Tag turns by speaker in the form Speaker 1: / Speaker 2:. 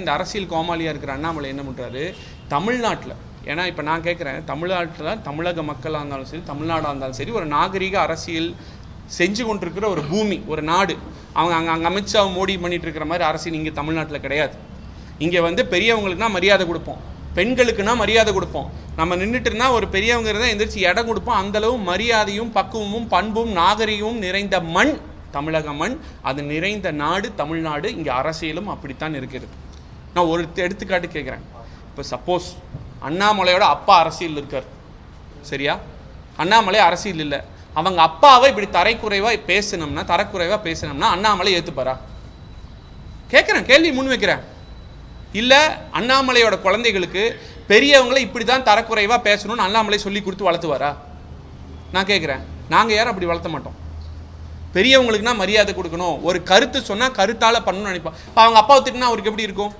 Speaker 1: இந்த அரசியல் கோமாளியாக இருக்கிற அண்ணாமலை என்ன பண்ணுறாரு தமிழ்நாட்டில், ஏன்னா இப்போ நான் கேட்குறேன், தமிழ்நாட்டில் தமிழக மக்களாக இருந்தாலும் சரி, தமிழ்நாடாக இருந்தாலும் சரி, ஒரு நாகரிக அரசியல் செஞ்சு கொண்டிருக்கிற ஒரு பூமி, ஒரு நாடு. அங்கே அமித்ஷா மோடி பண்ணிட்டு இருக்கிற மாதிரி அரசியல் இங்கே தமிழ்நாட்டில் கிடையாது. இங்கே பெரியவங்களுக்குனா மரியாதை கொடுப்போம், பெண்களுக்குன்னா மரியாதை கொடுப்போம். நம்ம நின்றுட்டு இருந்தால் ஒரு பெரியவங்க இருந்தால் எந்திரிச்சு இடம் கொடுப்போம். அந்தளவு மரியாதையும் பக்குவமும் பண்பும் நாகரிகமும் நிறைந்த மண் தமிழக மண். அது நிறைந்த நாடு தமிழ்நாடு. இங்கே அரசியலும் அப்படித்தான் இருக்கிறது. நான் ஒரு எடுத்துக்காட்டு கேட்குறேன். இப்போ சப்போஸ் அண்ணாமலையோட அப்பா அரசியல் இருக்கார், சரியா? அண்ணாமலை அரசியல் இல்லை, அவங்க அப்பாவை இப்படி தரக்குறைவாக பேசினோம்னா அண்ணாமலை ஏற்றுப்பாரா? கேட்குறேன், கேள்வி முன் வைக்கிறேன். இல்லை அண்ணாமலையோட குழந்தைகளுக்கு பெரியவங்களை இப்படி தான் தரக்குறைவாக பேசணும்னு அண்ணாமலை சொல்லி கொடுத்து வளர்த்துவாரா? நான் கேட்குறேன். நாங்கள் யாரும் அப்படி வளர்த்த மாட்டோம். பெரியவங்களுக்குனா மரியாதை கொடுக்கணும், ஒரு கருத்து சொன்னால் கருத்தால் பண்ணணும்னு நினைப்போம். இப்போ அவங்க அப்பாவை திட்டினா அவருக்கு எப்படி இருக்கும்?